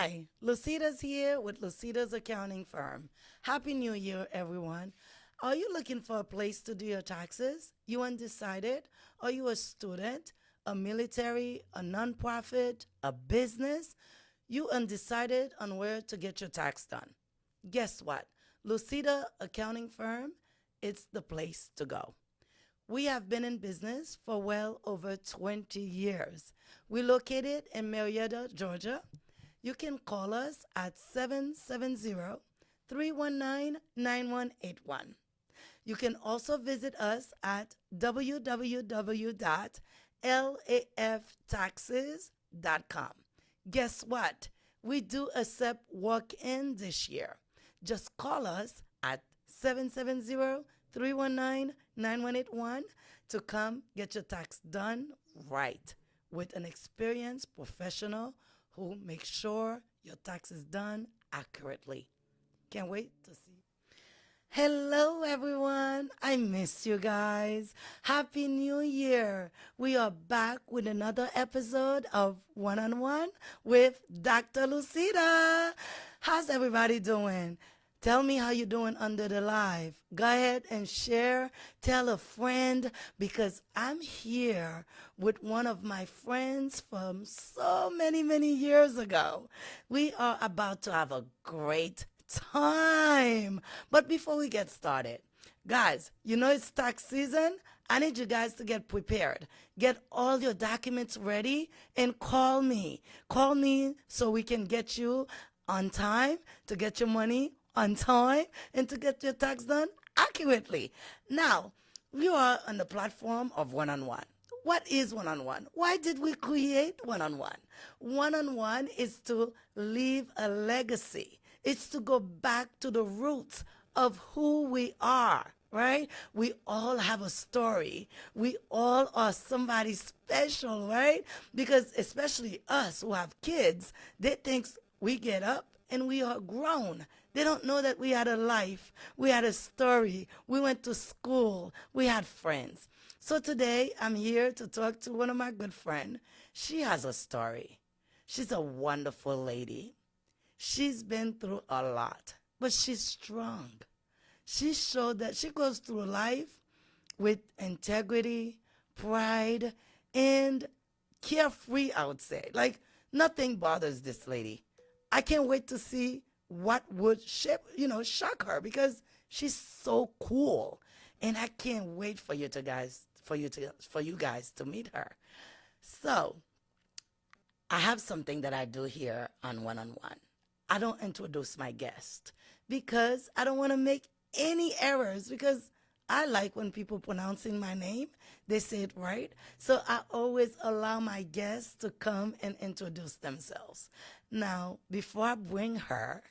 Hi, Lucida's here with Lucida's accounting firm. Happy New Year, everyone. Are you looking for a place to do your taxes? You undecided? Are you a student, a military, a nonprofit, a business? You undecided on where to get your tax done? Guess what? Lucida Accounting Firm, it's the place to go. We have been in business for well over 20 years. We're located in Marietta, Georgia. You can call us at 770-319-9181. You can also visit us at www.laftaxes.com. Guess what? We do accept walk-in this year. Just call us at 770-319-9181 to come get your tax done right with an experienced professional who makes sure your tax is done accurately. Can't wait to see. Hello, everyone. I miss you guys. Happy New Year. We are back with another episode of One on One with Dr. Lucida. How's everybody doing? Tell me how you're doing under the live. Go ahead and share. Tell a friend because I'm here with one of my friends from so many, many years ago. We are about to have a great time. But before we get started, guys, you know it's tax season. I need you guys to get prepared. Get all your documents ready and call me. Call me so we can get you on time to get your money on time and to get your tax done accurately. Now, we are on the platform of one-on-one. What is one-on-one? Why did we create one-on-one? One-on-one is to leave a legacy. It's to go back to the roots of who we are, right? We all have a story. We all are somebody special, right? Because especially us who have kids, they think we get up and we are grown. They don't know that we had a life, we had a story, we went to school, we had friends. So today I'm here to talk to one of my good friends. She has a story. She's a wonderful lady. She's been through a lot, but she's strong. She showed that she goes through life with integrity, pride, and carefree, I would say. Like nothing bothers this lady. I can't wait to see what would shock her because she's so cool. And I can't wait for you guys to meet her. So I have something that I do here on One-on-One. I don't introduce my guest because I don't want to make any errors because I like when people pronouncing my name, they say it right. So I always allow my guests to come and introduce themselves. Now, before I bring her,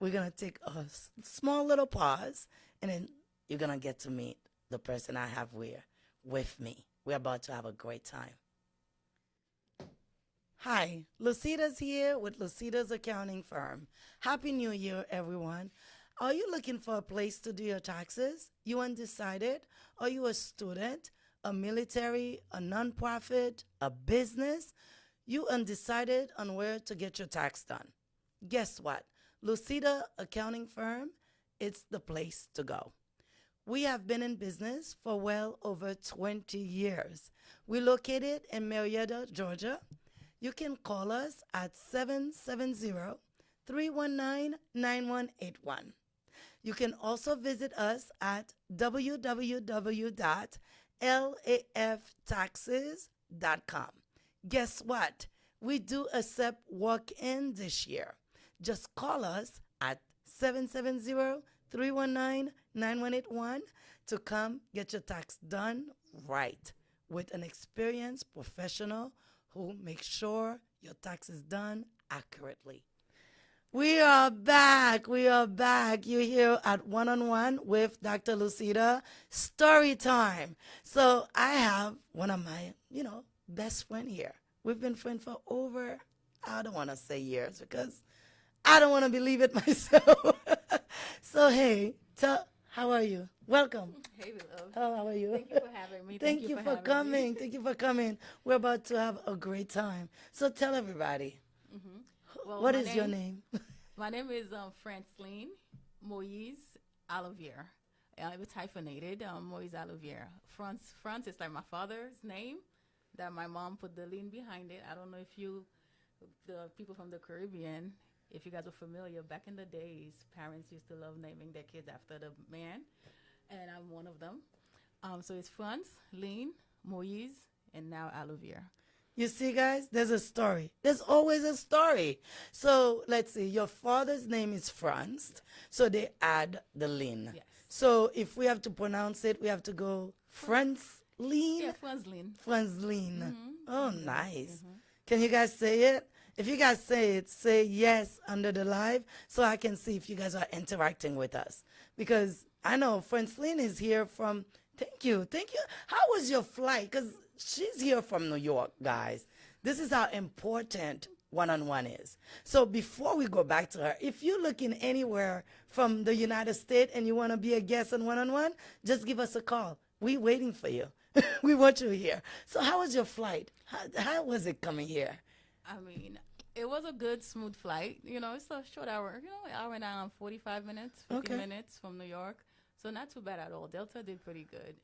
we're going to take a small little pause, and then you're going to get to meet the person I have with me. We're about to have a great time. Hi, Lucida's here with Lucida's accounting firm. Happy New Year, everyone. Are you looking for a place to do your taxes? You undecided? Are you a student, a military, a nonprofit, a business? You undecided on where to get your tax done? Guess what? Lucida Accounting Firm, it's the place to go. We have been in business for well over 20 years. We're located in Marietta, Georgia. You can call us at 770-319-9181. You can also visit us at www.laftaxes.com. Guess what? We do accept walk-in this year. Just call us at 770-319-9181 to come get your tax done right with an experienced professional who makes sure your tax is done accurately. We are back. We are back. You're here at One-on-One with Dr. Lucida. Story time. So I have one of my, best friend here. We've been friends for over, I don't want to say years because I don't want to believe it myself. So, hey, how are you? Welcome. Hey, love. How are you? Thank you for having me. Thank you for coming. Thank you for coming. We're about to have a great time. So tell everybody, Well, What is your name? my name is Frantzline Moise-Ollivierre. It's hyphenated, Moise-Ollivierre. France is like my father's name that my mom put the lean behind it. I don't know if the people from the Caribbean, if you guys are familiar, back in the days, parents used to love naming their kids after the man, and I'm one of them. So it's France, Lean, Moise, and now Olivier. You see, guys, there's a story. There's always a story. So let's see, your father's name is Franz, so they add the lean. Yes. So if we have to pronounce it, we have to go Frantzline. Yeah, Frantzline. Frantzline. Mm-hmm. Oh, nice. Mm-hmm. Can you guys say it? If you guys say it, say yes under the live so I can see if you guys are interacting with us. Because I know Frantzline is here from, thank you. How was your flight? Because she's here from New York, guys. This is how important one-on-one is. So before we go back to her, if you're looking anywhere from the United States and you want to be a guest on one-on-one, just give us a call. We're waiting for you. We want you here. So how was your flight? How was it coming here? I mean, it was a good, smooth flight. You know, it's a short hour. You know, hour and 45 minutes, 50 minutes from New York. So not too bad at all. Delta did pretty good.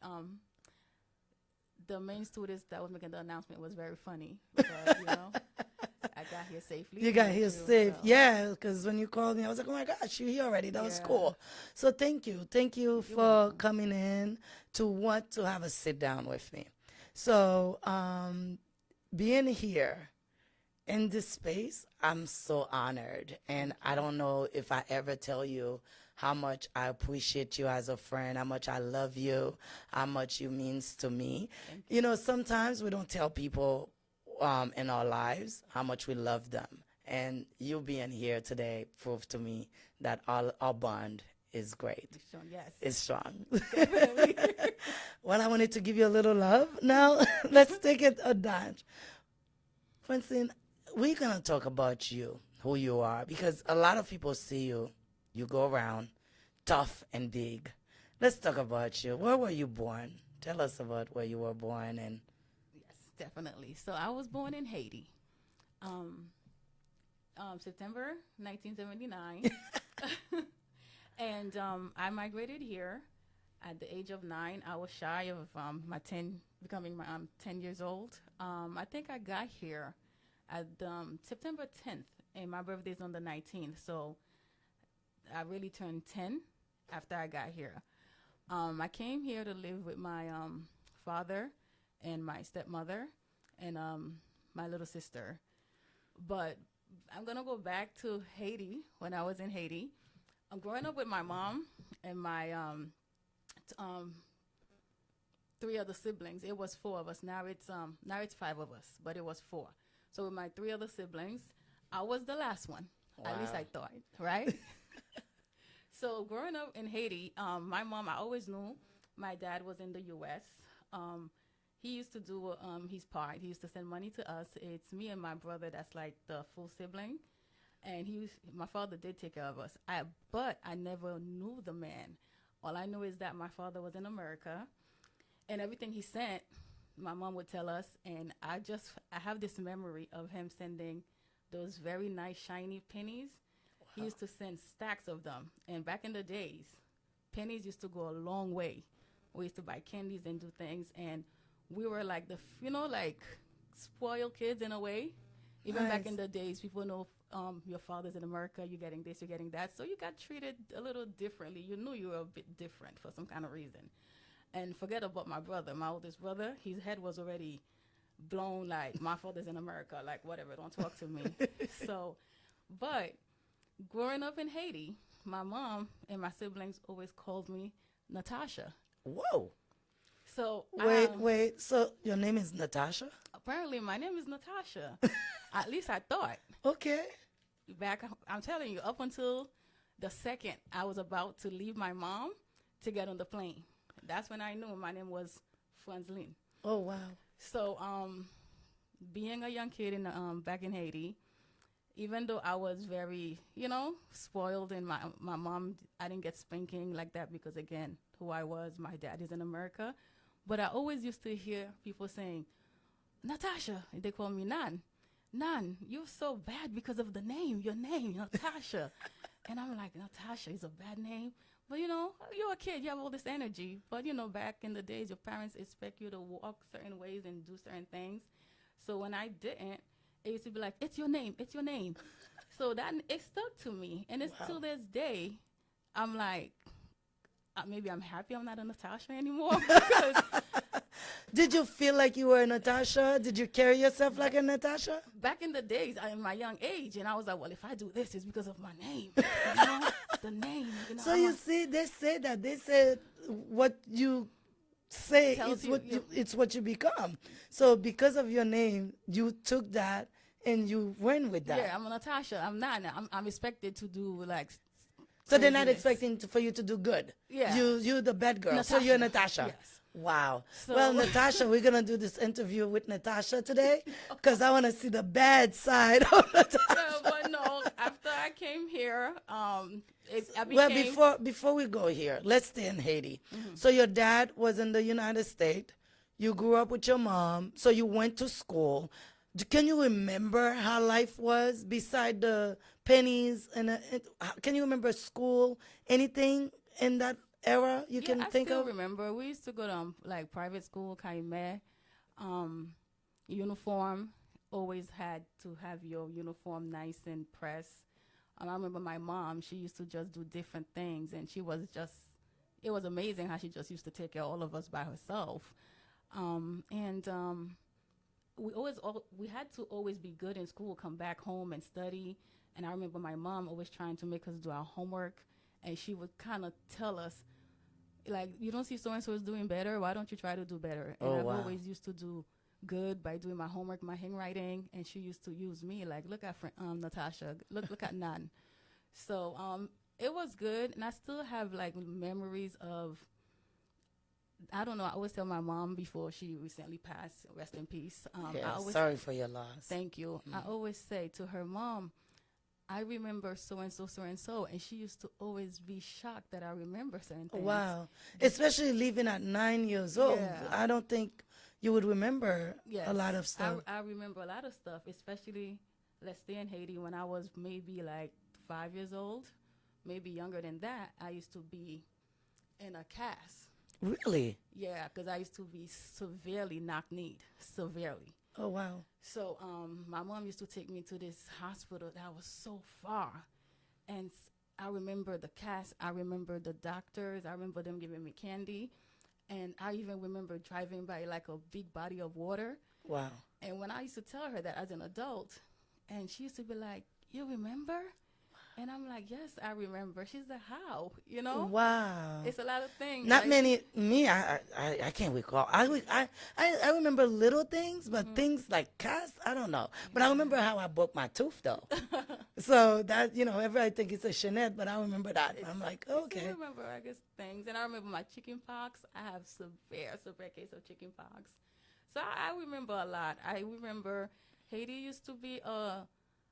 The main stewardess that was making the announcement was very funny. Because, you know, I got here safely. You got here too, safe. so. Yeah, because when you called me, I was like, oh my gosh, you're here already. That was cool. So thank you. Thank you for coming in to want to have a sit down with me. So being here in this space, I'm so honored. And I don't know if I ever tell you how much I appreciate you as a friend, how much I love you, how much you means to me. You know, sometimes we don't tell people in our lives how much we love them. And you being here today proved to me that our bond is great. It's strong, yes. It's strong. Definitely. Well, I wanted to give you a little love. Now, let's take it a notch. Francine, we're going to talk about you, who you are, because a lot of people see you. You go around tough and big. Let's talk about you. Where were you born? Tell us about where you were born. And Yes, definitely. So I was born in Haiti, September 1979. And I migrated here at the age of 9. I was shy of becoming 10 years old. I think I got here at September 10th, and my birthday is on the 19th. So I really turned 10 after I got here. I came here to live with my father and my stepmother and my little sister. But I'm going to go back to Haiti when I was in Haiti. I'm growing up with my mom and my 3 other siblings. It was 4 of us. Now it's 5 of us, but it was 4. So with my 3 other siblings, I was the last one. Wow. At least I thought, right? So growing up in Haiti, my mom, I always knew my dad was in the U.S. He used to do his part. He used to send money to us. It's me and my brother that's like the full sibling. And my father did take care of us. But I never knew the man. All I knew is that my father was in America. And everything he sent, my mom would tell us. And I have this memory of him sending those very nice, shiny pennies. He used to send stacks of them. And back in the days, pennies used to go a long way. We used to buy candies and do things. And we were like like spoiled kids in a way. Even back in the days, people know your father's in America, you're getting this, you're getting that. So you got treated a little differently. You knew you were a bit different for some kind of reason. And forget about my brother, my oldest brother. His head was already blown like, my father's in America, like whatever, don't talk to me. But growing up in Haiti, my mom and my siblings always called me Natasha. whoa. So Wait. So your name is Natasha? apparently my name is Natasha. At least I thought. Okay. I'm telling you, up until the second I was about to leave my mom to get on the plane, that's when I knew my name was Frantzline. Oh, wow. So, being a young kid back in Haiti, even though I was very, spoiled, and my mom, I didn't get spanking like that because, again, who I was, my dad is in America. But I always used to hear people saying, Natasha, and they call me Nan. Nan, you're so bad because of the name, your name, Natasha. And I'm like, Natasha is a bad name. But, you're a kid, you have all this energy. But, back in the days, your parents expect you to walk certain ways and do certain things. So when I didn't, it used to be like, it's your name, it's your name. So that it stuck to me. And it's till this day, I'm like, maybe I'm happy I'm not a Natasha anymore. Because Did you feel like you were a Natasha? Did you carry yourself like a Natasha? back in the days, in my young age, and I was like, well, if I do this, it's because of my name. The name. So you see, they say that. They said what you say Tells is you- what you- it's what you become. So because of your name, you took that and you went with that. Yeah, I'm a Natasha. I'm not. I'm expected to do like. So they're not craziness. expecting for you to do good. Yeah. You the bad girl. So you're Natasha. Yes. Wow. So- Well, Natasha, we're gonna do this interview with Natasha today because I want to see the bad side of Natasha. Yeah, but no. After I came here, I became. Well, before we go here, let's stay in Haiti. So your dad was in the United States. You grew up with your mom. So you went to school. Can you remember how life was beside the pennies? Can you remember school? Anything in that era you can think I still of? remember. We used to go to like private school, Caime. Uniform. Always had to have your uniform nice and pressed. I remember my mom. She used to just do different things, and she was just. It was amazing how she just used to take care of all of us by herself. We had to always be good in school, come back home and study. And I remember my mom always trying to make us do our homework, and she would kind of tell us, like, you don't see so and so is doing better. Why don't you try to do better? And I've always used to do good by doing my homework, my handwriting, and she used to use me like, look at Natasha, look at Nan. So it was good, and I still have like memories of. I don't know. I always tell my mom before she recently passed, rest in peace. Yeah, I always, sorry for your loss. thank you. I always say to her, Mom, I remember so and so, and she used to always be shocked that I remember certain things. Wow. Especially leaving at 9 years old. Yeah. I don't think you would remember Yes, a lot of stuff. I remember a lot of stuff, especially, let's stay in Haiti, when I was maybe like 5 years old, maybe younger than that. I used to be in a cast. Really? Yeah, because I used to be severely knock-kneed, severely. Oh, wow. So my mom used to take me to this hospital that was so far. And I remember the cast. I remember the doctors. I remember them giving me candy. And I even remember driving by like a big body of water. Wow. And when I used to tell her that as an adult, and she used to be like, you remember? And I'm like, yes, I remember. She's like, how? Wow. It's a lot of things. Not like, many. Me, I can't recall. I remember little things, but things like cast, I don't know. But I remember how I broke my tooth, though. So that, everybody think it's a Chanel, but I remember that. I'm like, okay. I remember, I guess, things. And I remember my chicken pox. I have severe case of chicken pox. So I remember a lot. I remember Haiti used to be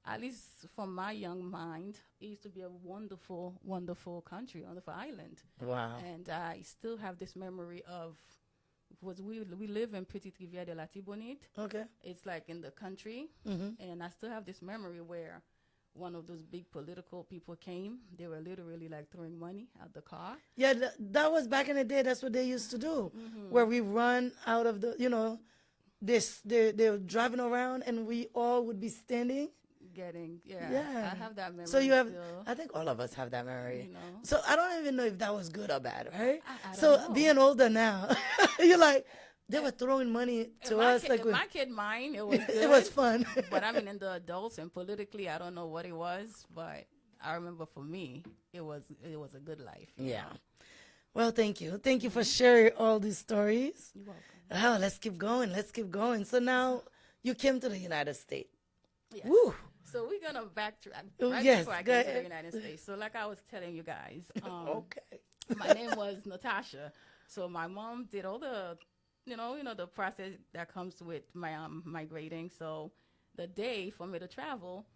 at least from my young mind, it used to be a wonderful, wonderful country, wonderful island. Wow. And I still have this memory of, we live in Petite Rivière de la Tibonite. Okay. It's like in the country. And I still have this memory where one of those big political people came. They were literally like throwing money at the car. Yeah, that was back in the day. That's what they used to do. Where we run out of the, they're driving around and we all would be standing. I have that memory. So you have, still. I think all of us have that memory. You know. So I don't even know if that was good or bad, right? I don't So know. being older now, you're like, they were throwing money to In my us. kid, Like in my kid mind, it was good. it was fun. But I mean, in the adults and politically, I don't know what it was, but I remember for me, it was a good life. Yeah. Well, thank you. Thank you for sharing all these stories. You're welcome. Oh, let's keep going. Let's keep going. So now you came to the United States. Yes. Woo. So we're gonna backtrack Oh, right yes, before I go came to ahead. the United States. So like I was telling you guys, Okay. my name was Natasha. So my mom did all the, the process that comes with my migrating. So the day for me to travel,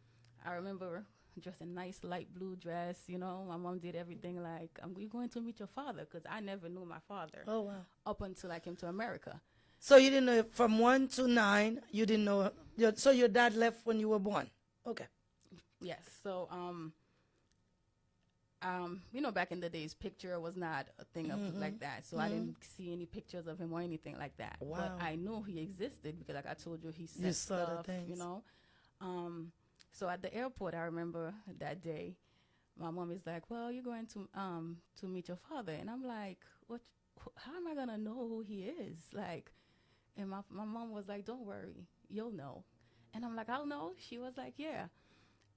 I remember dressed in a nice light blue dress. My mom did everything like, you're going to meet your father, because I never knew my father Oh, wow. up until I came to America. So you didn't know from 1 to 9, you didn't know So your dad left when you were born. Okay. Yes. So back in the days, picture was not a thing of like that. So I didn't see any pictures of him or anything like that. Wow. But I knew he existed because, like I told you, he You said saw the stuff. things. So at the airport, I remember that day, my mom is like, "Well, you're going to meet your father," and I'm like, "What? How am I gonna know who he is?" Like, and my mom was like, "Don't worry, you'll know." And I'm like, "I'll know." She was like, "Yeah,"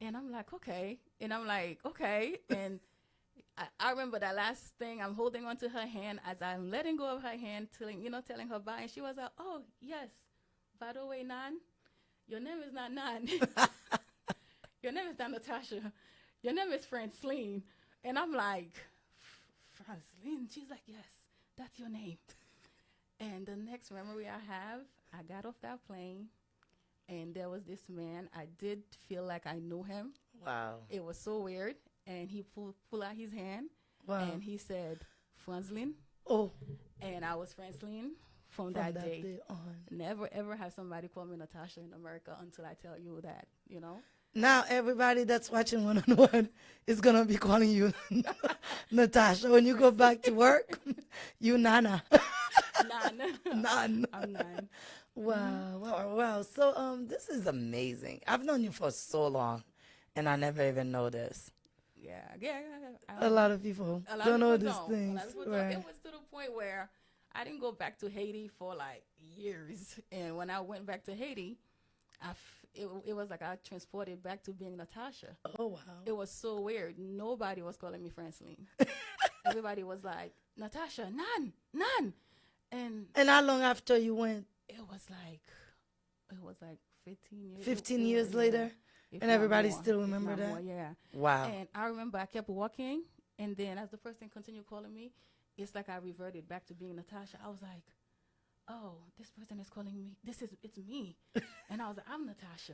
and I'm like, "Okay," and I'm like, "Okay," and I remember that last thing. I'm holding onto her hand as I'm letting go of her hand, telling her bye, and she was like, "Oh yes, by the way, Nan, your name is not Nan. Your name is not Natasha. Your name is Frantzline." And I'm like, "Frantzline?" She's like, "Yes, that's your name." And the next memory I have, I got off that plane, and there was this man. I did feel like I knew him. Wow. It was so weird. And he pulled out his hand, Wow. and he said, "Frantzline." Oh. And I was Frantzline from From that day. on. Never, ever have somebody call me Natasha in America until I tell you that, Now everybody that's watching One-on-One is gonna be calling you Natasha when you go back to work. You Nana. Nan. Nan. I'm Nan. Wow, wow, wow. So this is amazing. I've known you for so long, and I never even noticed. Yeah. A lot of people A lot don't of know people these don't. things. A lot of people don't. Right. It was to the point where I didn't go back to Haiti for like years. And when I went back to Haiti, it was like I transported back to being Natasha. Oh wow. It was so weird. Nobody was calling me Francine. Everybody was like, "Natasha, Nan." And how long after you went? it was like 15 years. 15 years later? If And not everybody more, still if remember not that? more, yeah. Wow. And I remember I kept walking, and then as the person continued calling me, it's like I reverted back to being Natasha. I was like, "Oh, this person is calling me. It's me." And I was like, "I'm Natasha."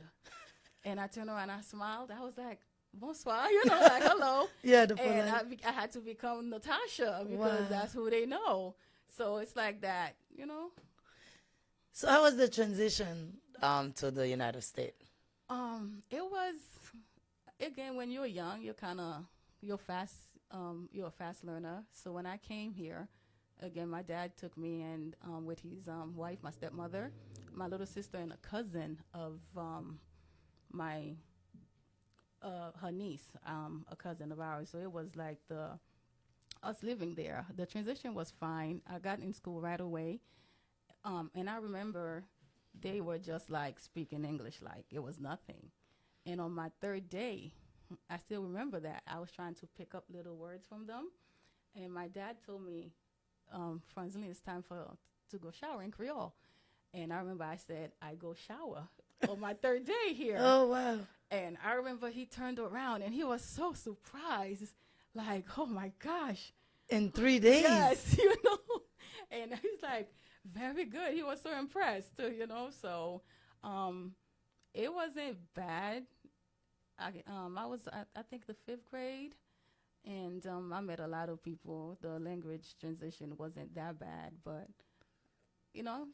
And I turned around, I smiled. I was like, "Bonsoir," like hello. Yeah, the And polite. I had to become Natasha because Wow. that's who they know. So it's like that, So how was the transition to the United States? It was, again, when you're young, you're a fast learner. So when I came here, again, my dad took me and with his wife, my stepmother, my little sister, and a cousin of my her niece, a cousin of ours. So it was like us living there. The transition was fine. I got in school right away, and I remember they were just like speaking English like it was nothing. And on my third day, I still remember that I was trying to pick up little words from them, and my dad told me, "Franzline, it's time to go shower in Creole." And I remember I said, "I go shower." On my third day here. Oh wow. And I remember he turned around and he was so surprised, like, "Oh my gosh." In 3 days. Yes, And he's like, "Very good." He was so impressed too, So it wasn't bad. I was I think the 5th grade, and I met a lot of people. The language transition wasn't that bad, but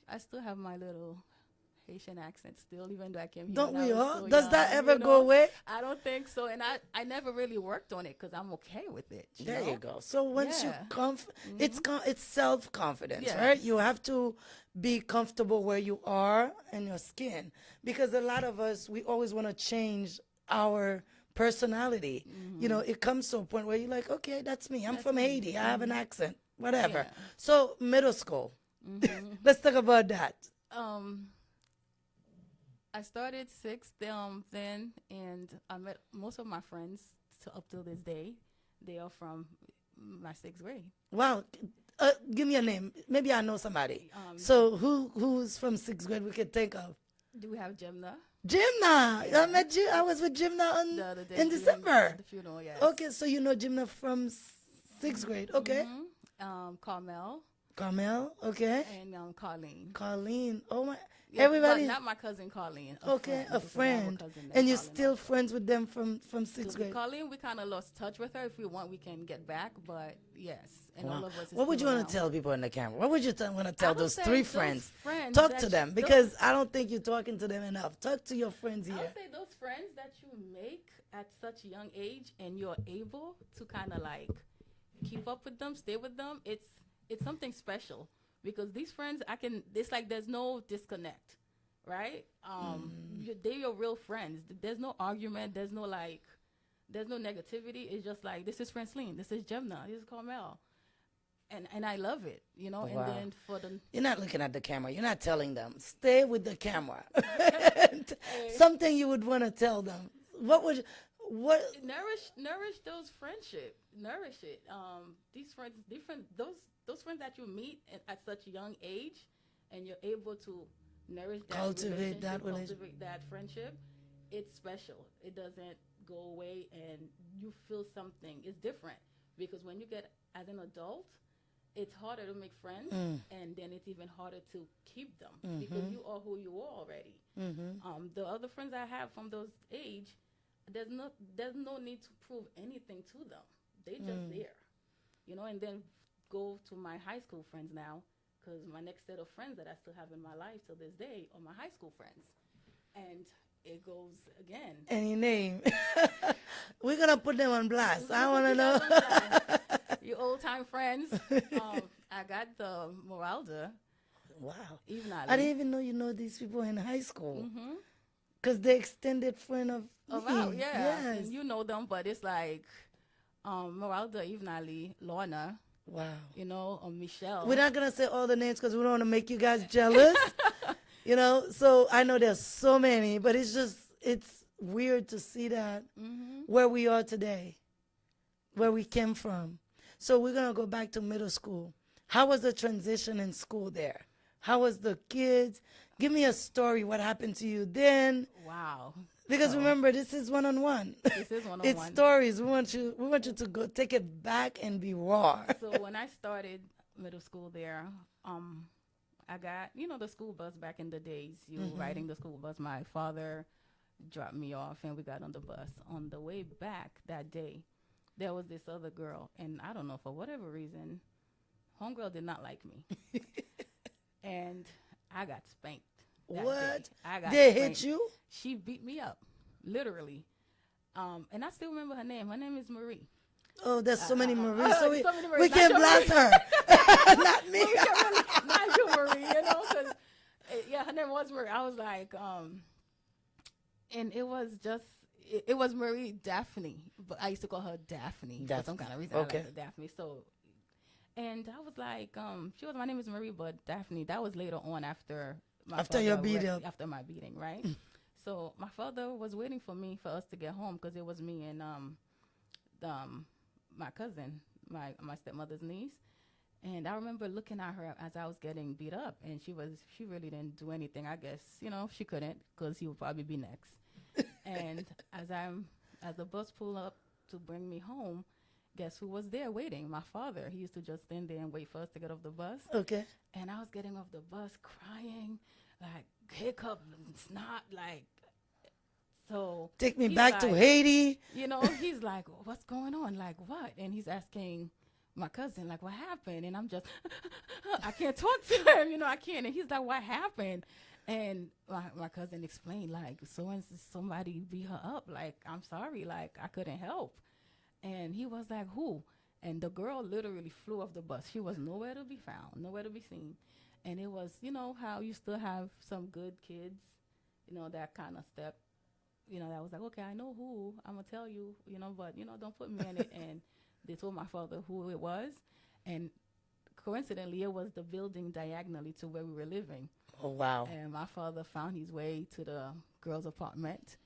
I still have my little Haitian accent still, even though I came here. Don't when I we was all? so Does young, that ever go away? I don't think so, and I never really worked on it because I'm okay with it. There you go. So once Yeah. it's self-confidence, Yes. right? You have to be comfortable where you are in your skin, because a lot of us, we always want to change our personality. It comes to a point where you're like, "Okay, that's me. I'm from Haiti. I have an accent, whatever." Yeah. So middle school. Let's talk about that. I started 6th then, and I met most of my friends up till this day. They are from my 6th grade. Wow. Give me a name. Maybe I know somebody. So who's from 6th grade we could think of? Do we have Jimna? Jimna. I met you. I was with Jimna in December. The funeral, yes. Okay, so you know Jimna from 6th grade. Okay. Carmel. Carmel. Okay. And Colleen. Colleen. Oh my. Yeah, Everybody. but not my cousin Colleen. Okay, a This is our friend. cousin named And you're Colleen still also. friends with them from So sixth grade. Colleen, we kind of lost touch with her. If we want, we can get back. But yes, and all Wow. of us is What would you still want to around. tell people in the camera? What would you want to I tell would those say three those friends? friends Talk that to them those- because I don't think you're talking to them enough. Talk to your friends I here. would say those friends that you make at such a young age and you're able to kind of like keep up with them, stay with them. It's something special because these friends, it's like there's no disconnect, right? They're your real friends. There's no argument. There's no negativity. It's just like, this is Frantzline, this is Gemna, this is Carmel. And I love it, you know. Wow. And then for the You're not looking at the camera. You're not telling them. Stay with the camera. Something you would want to tell them. What would you, what? nourish those friendship, nourish it. These friends, different those friends that you meet at such a young age, and you're able to nourish that Cultivate that cultivate that friendship. It's special. It doesn't go away, and you feel something. It's different because when you get as an adult, it's harder to make friends, and then it's even harder to keep them because you are who you are already. The other friends I have from those age, there's no need to prove anything to them. They just there, you know. And then go to my high school friends now, because my next set of friends that I still have in my life till this day are my high school friends, and it goes again. Any name? We're gonna put them on blast. I want to know. You old time friends. I got the Moralda. Wow. Even I didn't even know you know these people in high school. Mm-hmm. Because they're extended friend of Wow, me. yeah. Yes. And you know them, but it's like Moralda, Evenali, Lorna, Wow. you know, or Michelle. We're not going to say all the names because we don't want to make you guys jealous. You know, so I know there's so many, but it's weird to see that where we are today, where we came from. So we're going to go back to middle school. How was the transition in school there? How was the kids? Give me a story. What happened to you then? Wow. Because So, remember, this is one-on-one. this is one on It's one. stories. We want you to go take it back and be raw. So when I started middle school there, I got, you know, the school bus back in the days. You riding the school bus. My father dropped me off, and we got on the bus. On the way back that day, there was this other girl, and I don't know, for whatever reason, homegirl did not like me. And I got spanked. that What? day. I got They spanked. hit you? She beat me up, literally. And I still remember her name. Her name is Marie. Oh, there's so many Maries. So so many Maries. we Not can't your blast her. Not me. Not you, Marie, you know, because, yeah, her name was Marie. I was like, and it was just, it was Marie Daphne, but I used to call her Daphne for some kind of reason. Okay. I like the Daphne. So, and I was like, she was, my name is Marie, but Daphne, that was later on after my After your father beat up. After my beating, right? So my father was waiting for me for us to get home because it was me and my cousin, my stepmother's niece. And I remember looking at her as I was getting beat up, and she really didn't do anything. I guess, you know, she couldn't because he would probably be next. And as the bus pulled up to bring me home, guess who was there waiting? My father. He used to just stand there and wait for us to get off the bus. Okay. And I was getting off the bus crying, like hiccup and snot, like, so. Take me he's back to like, Haiti. You know, he's like, what's going on? Like, what? And he's asking my cousin, like, what happened? And I'm just, I can't talk to him, you know, I can't. And he's like, what happened? And my cousin explained, like, somebody beat her up. Like, I'm sorry, like, I couldn't help. And he was like, who? And the girl literally flew off the bus. She was nowhere to be found, nowhere to be seen. And it was, you know, how you still have some good kids, you know, that kind of step. You know, that was like, okay, I know who. I'm going to tell you, you know, but, you know, don't put me in it. And they told my father who it was. And coincidentally, it was the building diagonally to where we were living. Oh, wow. And my father found his way to the girl's apartment.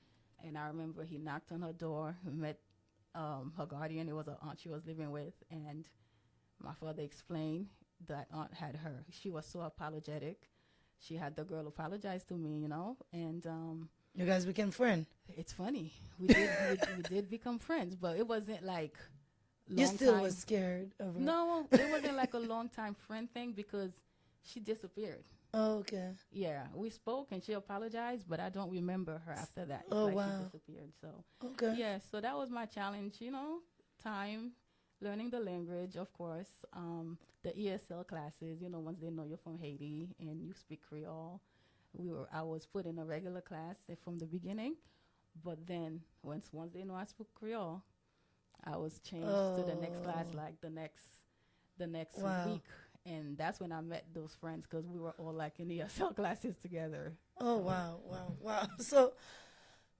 And I remember he knocked on her door, met her guardian. It was an aunt she was living with. And my father explained that aunt had her. She was so apologetic. She had the girl apologize to me, you know. And You guys became friends. it's funny. We did become friends, but it wasn't like You still time. was scared of her. No, it wasn't like a long time friend thing because she disappeared. Oh, okay. Yeah, we spoke and she apologized, but I don't remember her after that. It's Oh, like she wow. disappeared. So, Okay. yeah, so that was my challenge, time, learning the language, of course, the ESL classes, once they know you're from Haiti and you speak Creole. I was put in a regular class from the beginning, but then once they know I speak Creole, I was changed to the next class, Oh, like the next wow. week, and that's when I met those friends because we were all like in ESL classes together. Oh, So wow. Wow. Wow. So,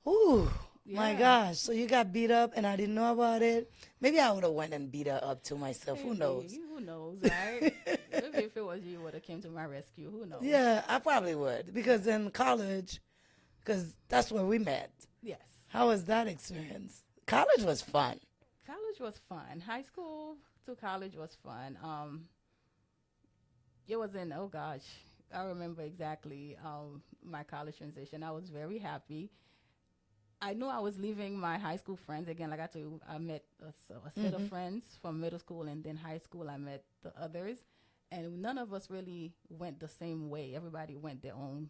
ooh, my yeah, gosh. So you got beat up and I didn't know about it. Maybe I would have went and beat her up to myself. Who knows? maybe who knows, right? Maybe if it was you, would have came to my rescue. Who knows? Yeah, I probably would because in college, because that's where we met. Yes, How was that experience? College was fun. college was fun. High school to college was fun. It was in oh gosh, I remember exactly my college transition. I was very happy. I knew I was leaving my high school friends again. Like I told you, I met a set of friends from middle school, and then high school I met the others, and none of us really went the same way. Everybody went their own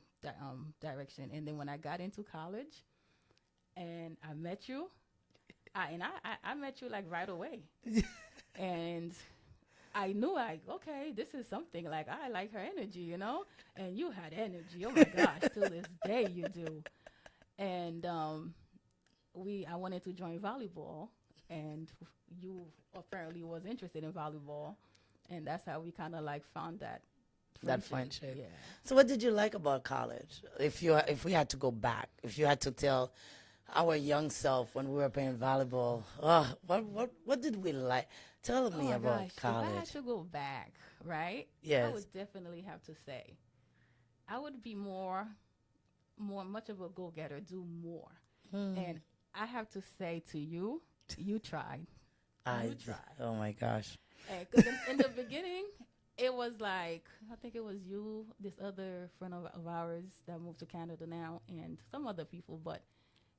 direction. And then when I got into college, and I met you, I met you like right away, and I knew like okay, this is something like I like her energy, and you had energy. Oh my gosh, to this day you do. And I wanted to join volleyball, and you apparently was interested in volleyball, and that's how we kind of like found that That friendship. friendship. Yeah. So what did you like about college? If we had to go back, if you had to tell our young self when we were playing volleyball, what did we like? Tell Oh me my about gosh, if I had college. to go back, right? I Yes. would definitely have to say I would be more much of a go-getter, do more. And I have to say to you, you tried. You tried. Oh my gosh. Because in the beginning, it was like, I think it was you, this other friend of ours that moved to Canada now, and some other people. But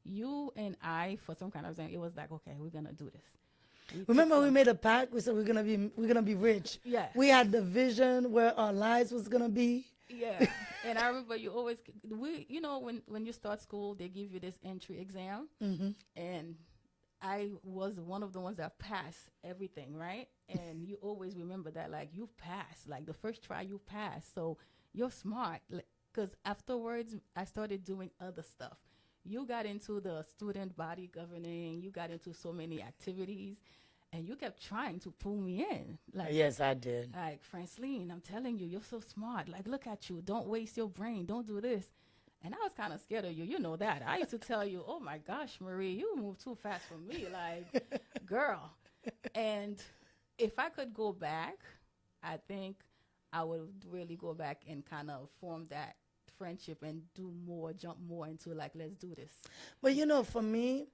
you and I, for some kind of reason, it was like, okay, we're going to do this. Remember we made a pact. We said we're gonna be rich. Yeah. We had the vision where our lives was gonna be. Yeah. And I remember you always, when you start school, they give you this entry exam. And I was one of the ones that passed everything, right? And you always remember that, like, you passed. Like, the first try, you passed. So you're smart. Because afterwards, I started doing other stuff. You got into the student body governing. You got into so many activities. And you kept trying to pull me in. Like, Yes, I did. like, Frantzline, I'm telling you, you're so smart. Like, look at you. Don't waste your brain. Don't do this. And I was kind of scared of you. You know that. I used to tell you, oh my gosh, Marie, you move too fast for me. Like, girl. And if I could go back, I think I would really go back and kind of form that friendship and do more, jump more into like, let's do this. But for me,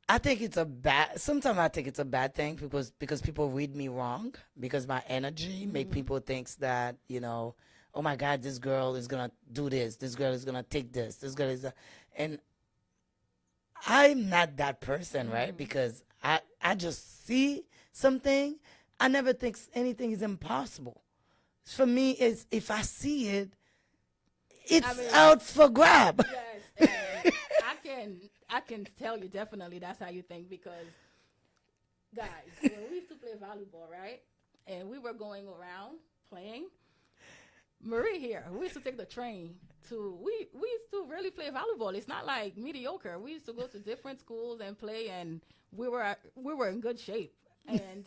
sometimes I think it's a bad thing because people read me wrong because my energy make people think that, oh my God, this girl is going to do this girl is going to take this girl is, and I'm not that person, right? Because I just see something. I never think anything is impossible. For me, is if I see it, it's out for grab. Yes, and I can tell you definitely that's how you think because, guys, when we used to play volleyball, right, and we were going around playing, Marie here, we used to take the train we used to really play volleyball. It's not like mediocre. We used to go to different schools and play, and we were in good shape. And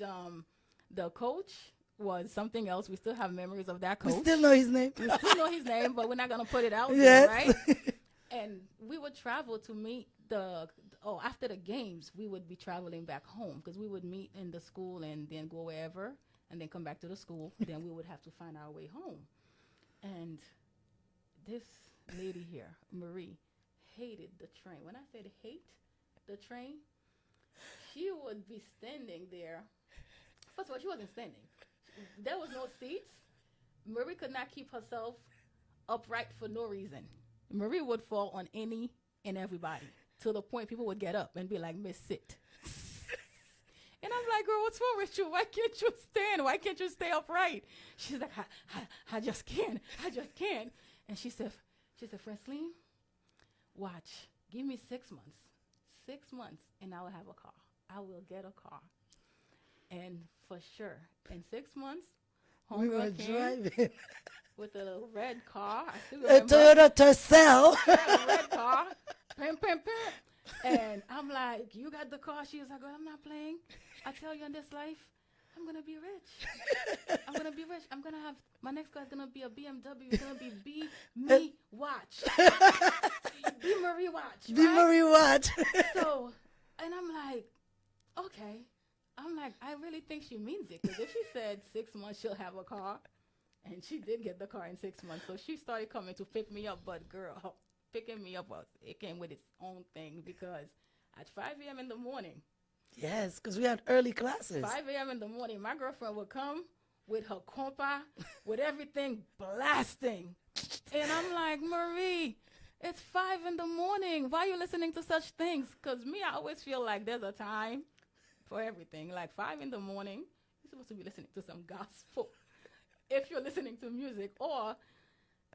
the coach was something else. We still have memories of that coach. We still know his name. We still know his name, but we're not gonna put it out Yes. there, right? And we would travel to meet after the games, we would be traveling back home because we would meet in the school and then go wherever and then come back to the school. Then we would have to find our way home. And this lady here, Marie, hated the train. When I said hate the train, she would be standing there. First of all, she wasn't standing. There was no seats. Marie could not keep herself upright for no reason. Marie would fall on any and everybody to the point people would get up and be like, Miss, sit. And I'm like, girl, what's wrong with you? Why can't you stand? Why can't you stay upright? She's like, I just can't. I just can't. And she said, Frantzline, watch. Give me 6 months. 6 months, and I will have a car. I will get a car. And for sure, in 6 months, We were homegirl came driving with a little red car. I still a remember. Toyota Tercel. A red car. Pim, pim, pim. And I'm like, you got the car? She was like, girl, I'm not playing. I tell you, in this life, I'm going to be rich. I'm going to be rich. I'm going to have, my next car is going to be a BMW. It's going to be me watch. Be Marie watch. Be right? Marie what? So, and I'm like, okay. I'm like, I really think she means it. Because if she said 6 months, she'll have a car. And she did get the car in 6 months. So she started coming to pick me up. But girl, picking me up, it came with its own thing. Because at 5 a.m. in the morning, Yes, because we had early classes. 5 a.m. in the morning, my girlfriend would come with her compa, with everything blasting. And I'm like, Marie, it's 5 in the morning. Why are you listening to such things? Because me, I always feel like there's a time for everything. Like 5 in the morning, you're supposed to be listening to some gospel. If you're listening to music or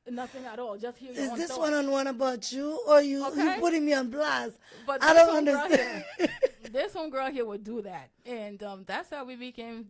nothing at all, just hear your Is own this thoughts. one-on-one about you, or you Okay. putting me on blast? But I this don't homegirl understand. here- This homegirl here would do that, and that's how we became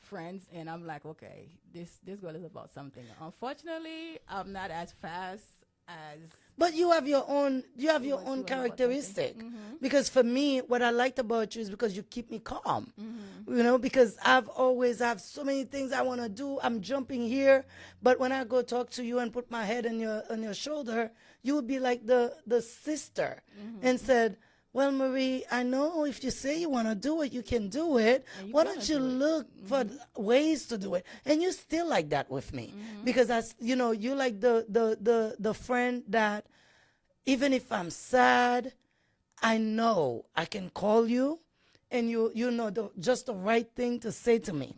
friends. And I'm like, okay, this girl is about something. Unfortunately, I'm not as fast as. But you have your own What you want about something. characteristic. Mhm. Because for me, what I liked about you is because you keep me calm. Mm-hmm. You know, because I've always have so many things I want to do. I'm jumping here, but when I go talk to you and put my head on your shoulder, you would be like the sister Mm-hmm. and said, "Well, Marie, I know if you say you want to do it, you can do it. And you Why gonna don't you do it." look for ways to do it?" And you still like that with me because you like the friend that even if I'm sad, I know I can call you, and you know just the right thing to say to me,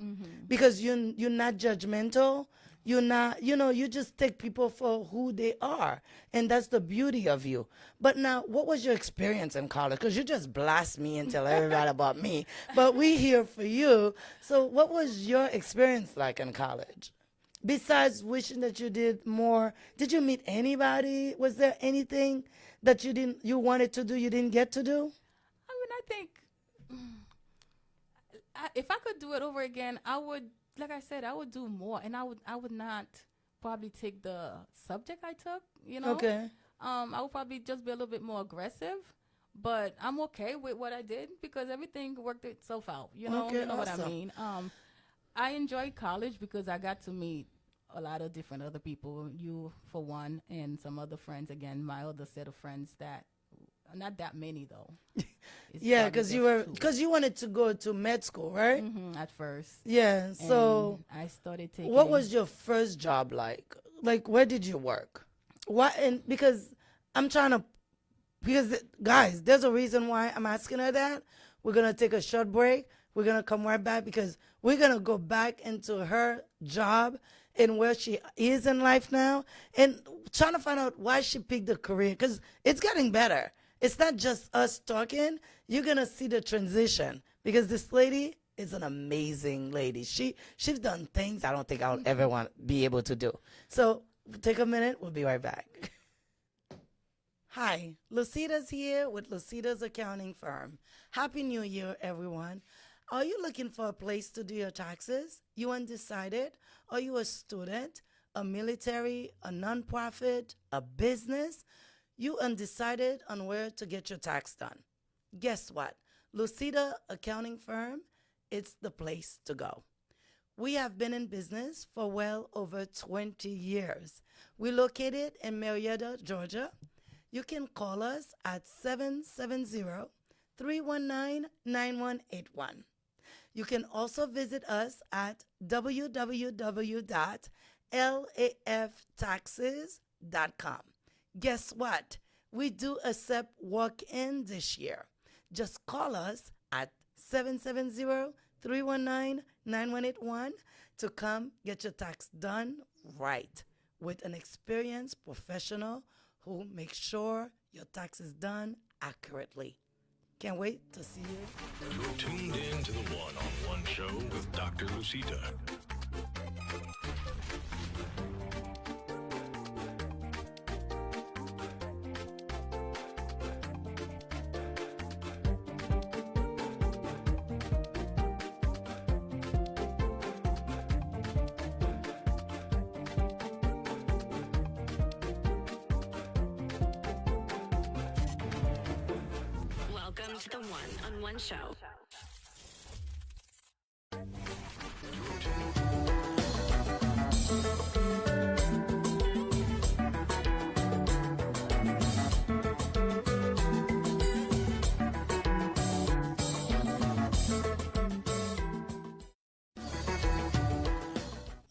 because you're not judgmental. You're not, you just take people for who they are, and that's the beauty of you. But now, what was your experience in college? Because you just blast me and tell everybody about me, but we here for you. So, what was your experience like in college? Besides wishing that you did more, did you meet anybody? Was there anything that you wanted to do you didn't get to do? I mean, I think if I could do it over again, I would. Like I said, I would do more, and I would not probably take the subject I took. Okay. I would probably just be a little bit more aggressive, but I'm okay with what I did because everything worked itself out. Okay, you know what I awesome. mean. I enjoyed college because I got to meet a lot of different other people. You, for one, and some other friends. Again, my other set of friends that not that many though. It's Yeah, probably just because you wanted to go to med school, right? at first. Yeah. So, And I started taking. what was your first job like? Like, where did you work? Why? And because I'm trying to, because guys, there's a reason why I'm asking her that. We're gonna take a short break. We're gonna come right back because we're gonna go back into her job and where she is in life now, and trying to find out why she picked the career because it's getting better. It's not just us talking. You're gonna see the transition because this lady is an amazing lady. She's done things I don't think I'll ever be able to do. So take a minute. We'll be right back. Hi, Lucida's here with Lucida's accounting firm. Happy New Year, everyone. Are you looking for a place to do your taxes? You undecided? Are you a student, a military, a nonprofit, a business? You undecided on where to get your tax done. Guess what? Lucida Accounting Firm, it's the place to go. We have been in business for well over 20 years. We're located in Marietta, Georgia. You can call us at 770-319-9181. You can also visit us at www.laftaxes.com. Guess what? We do accept walk-in this year. Just call us at 770-319-9181 to come get your tax done right with an experienced professional who makes sure your tax is done accurately. Can't wait to see you. You're tuned in to the One-on-One Show with Dr. Lucita. Welcome to the One-on-One Show.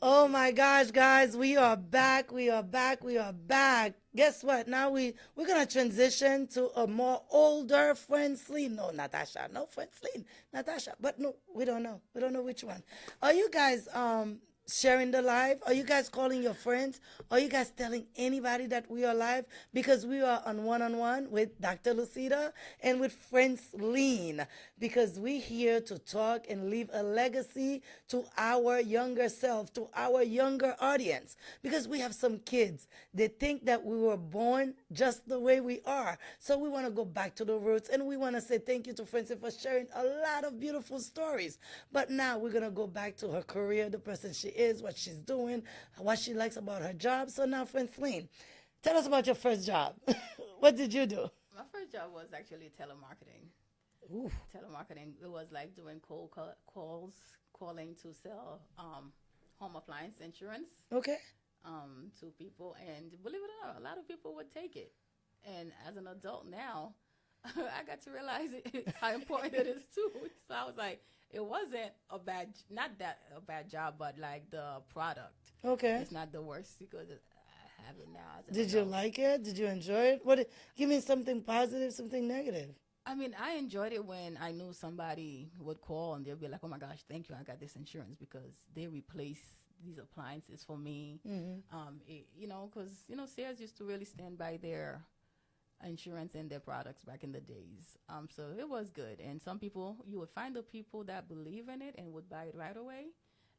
Oh my gosh, guys, we are back. We are back. We are back. Guess what? Now we're gonna transition to a more older Frantzline. No, Natasha. No, Frantzline. Natasha. But no, we don't know. We don't know which one. Are you guys sharing the live? Are you guys calling your friends? Are you guys telling anybody that we are live? Because we are on one with Dr. Lucida and with Frantzline. Because we're here to talk and leave a legacy to our younger self, to our younger audience. Because we have some kids. They think that we were born just the way we are. So we want to go back to the roots, and we want to say thank you to Francie for sharing a lot of beautiful stories. But now we're going to go back to her career, the person she is, what she's doing, what she likes about her job. So now, Frantzline, tell us about your first job. What did you do? My first job was actually telemarketing. Ooh. Telemarketing, it was like doing cold calls, calling to sell home appliance insurance Okay. to people. And believe it or not, a lot of people would take it. And as an adult now, I got to realize how important it is too. So I was like, it wasn't not that a bad job, but like the product. Okay. It's not the worst because I have it now. As an Did you adult. like it? Did you enjoy it? Give me something positive, something negative. I mean, I enjoyed it when I knew somebody would call and they'll be like, "Oh my gosh, thank you, I got this insurance because they replace these appliances for me." Because Sears used to really stand by their insurance and their products back in the days. So it was good. And some people, you would find the people that believe in it and would buy it right away,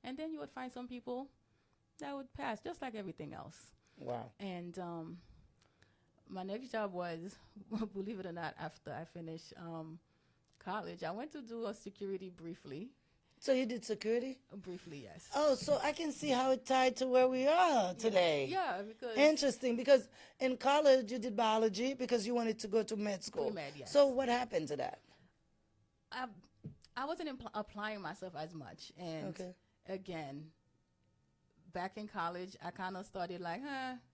and then you would find some people that would pass, just like everything else. Wow. And my next job was, believe it or not, after I finished college, I went to do a security briefly. So you did security? Briefly, yes. Oh, so I can see how it tied to where we are today. Yeah, because Interesting, because in college you did biology because you wanted to go to med school. Pre-med, yes. So what happened to that? I wasn't applying myself as much. And Okay. again, back in college, I kind of started like,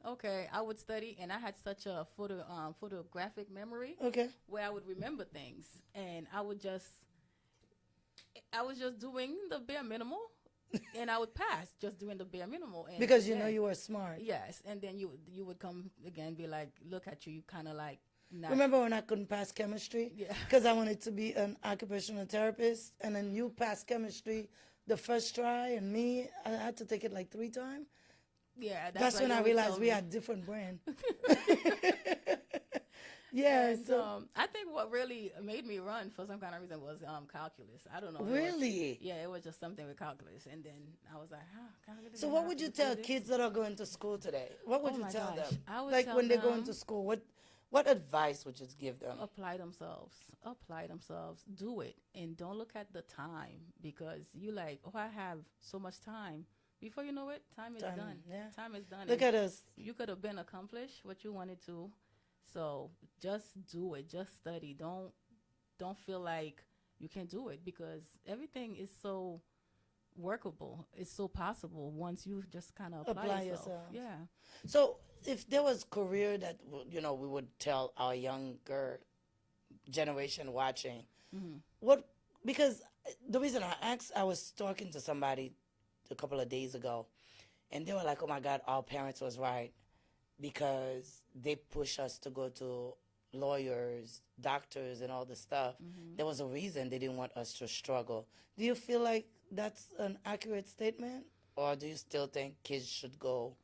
okay, I would study, and I had such a photographic memory Okay. where I would remember things, and I was just doing the bare minimal, and I would pass just doing the bare minimal. And Because you know you were smart. Yes, and then you would come again and be like, look at you kind of like, not. Remember when I couldn't pass chemistry? Yeah. Because I wanted to be an occupational therapist, and then you passed chemistry the first try, and me, I had to take it like 3 times. Yeah, That's what when you I would realized tell we me. had different brain. Yeah, And, so I think what really made me run for some kind of reason was calculus. I don't know. Really? Yeah, it was just something with calculus, and then I was like, calculus. So and what how would to you do tell this? kids that are going to school today? What would Oh you my tell gosh. them? I would Like tell when they're going them- to school, what advice would you give them? Apply themselves. Do it, and don't look at the time, because you like, oh, I have so much time. Before you know it, time is done. Yeah. Time is done. Look and at us. you could have been accomplished what you wanted to. So just do it. Just study. Don't feel like you can't do it, because everything is so workable. It's so possible once you just kind of apply yourself. Yeah. So if there was career that we would tell our younger generation watching, because the reason I asked, I was talking to somebody a couple of days ago, and they were like, "Oh my God, our parents was right, because they push us to go to lawyers, doctors, and all this stuff. There was a reason they didn't want us to struggle." Do you feel like that's an accurate statement, or do you still think kids should go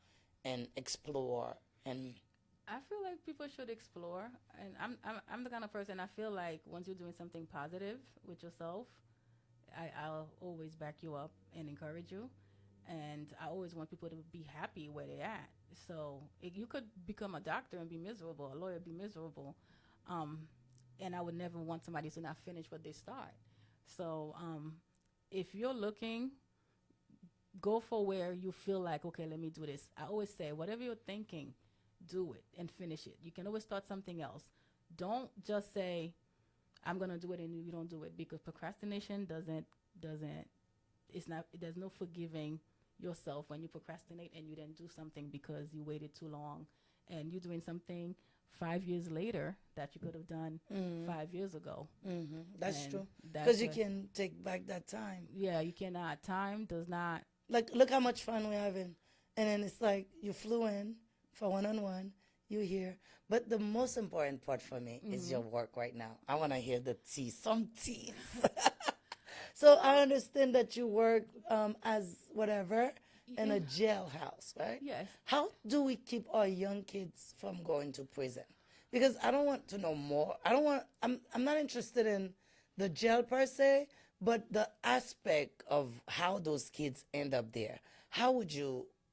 and explore and I feel like people should explore, and I'm the kind of person. I feel like once you're doing something positive with yourself, I'll always back you up and encourage you, and I always want people to be happy where they're at. So you could become a doctor and be miserable, a lawyer be miserable, um, and I would never want somebody to not finish what they start. So if you're looking, go for where you feel like, okay, let me do this. I always say, whatever you're thinking, do it and finish it. You can always start something else. Don't just say, I'm gonna do it and you don't do it, because procrastination doesn't it's not there's no forgiving yourself when you procrastinate and you then do something because you waited too long, and you're doing something 5 years later that you could have done 5 years ago. That's And true. that's Because you what- can take back that time. Yeah, you cannot. Time does not. Like, look how much fun we're having. And then it's like you flew in for one-on-one, you here. But the most important part for me is your work right now. I want to hear the tea, some tea. So I understand that you work as whatever in a jailhouse, right? Yes. How do we keep our young kids from going to prison? Because I don't want to know more. I'm not interested in the jail per se, but the aspect of how those kids end up there.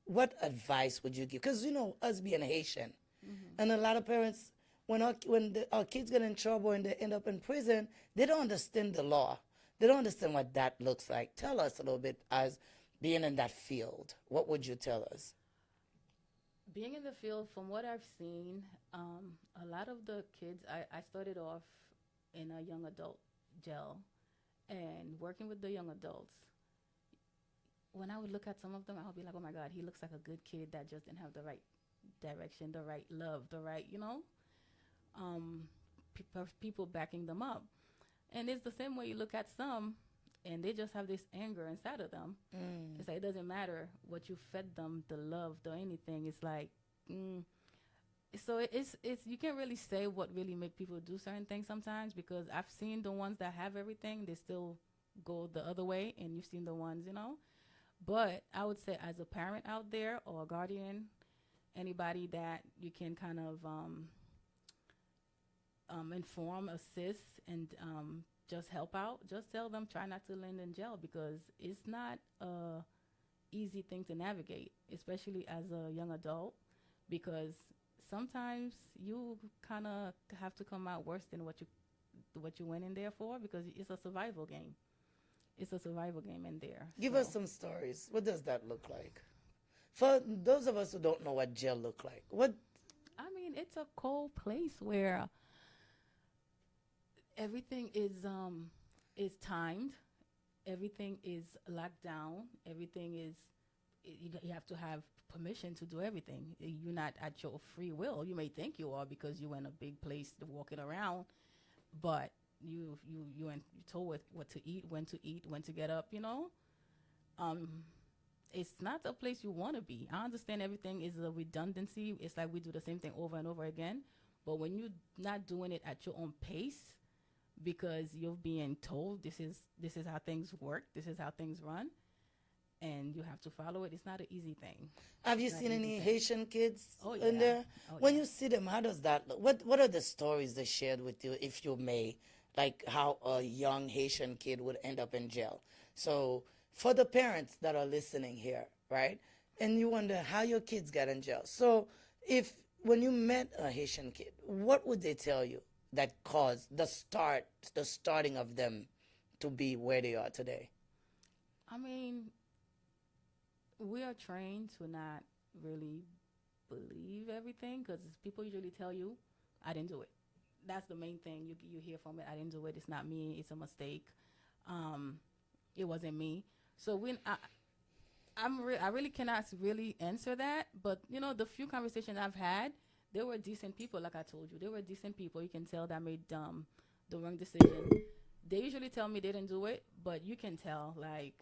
What advice would you give? Because, us being Haitian, and a lot of parents, when our kids get in trouble and they end up in prison, they don't understand the law. They don't understand what that looks like. Tell us a little bit, as being in that field. What would you tell us? Being in the field, from what I've seen, a lot of the kids, I started off in a young adult jail and working with the young adults. When I would look at some of them, I would be like, oh my God, he looks like a good kid that just didn't have the right direction, the right love, the right, people backing them up. And it's the same way you look at some, and they just have this anger inside of them. It's like, it doesn't matter what you fed them, the love, the anything. It's like, so it's you can't really say what really make people do certain things sometimes, because I've seen the ones that have everything, they still go the other way, and you've seen the ones, But I would say, as a parent out there or a guardian, anybody that you can kind of inform, assist, and just help out, just tell them, try not to land in jail, because it's not a easy thing to navigate, especially as a young adult, because sometimes you kind of have to come out worse than what you went in there for, because it's a survival game. It's a survival game in there. Give us some stories. What does that look like? For those of us who don't know what jail look like, I mean, it's a cold place where everything is timed, everything is locked down, everything is you have to have permission to do everything. You're not at your free will. You may think you are because you're in a big place to walking around, but you told what to eat, when to get up. It's not a place you want to be. I understand everything is a redundancy. It's like we do the same thing over and over again. But when you're not doing it at your own pace, because you're being told this is how things work, this is how things run, and you have to follow it, it's not an easy thing. have you seen any Haitian kids Oh, in yeah. there? Oh, When yeah. you see them, how does that look? What are the stories they shared with you, if you may? Like how a young Haitian kid would end up in jail. So for the parents that are listening here, right? And you wonder how your kids got in jail. So when you met a Haitian kid, what would they tell you that caused the starting of them to be where they are today? I mean, we are trained to not really believe everything, because people usually tell you, I didn't do it. That's the main thing you hear from it. I didn't do it. It's not me. It's a mistake. It wasn't me. So when I really cannot really answer that. But the few conversations I've had, they were decent people. Like I told you, they were decent people. You can tell that made the wrong decision. They usually tell me they didn't do it, but you can tell, like.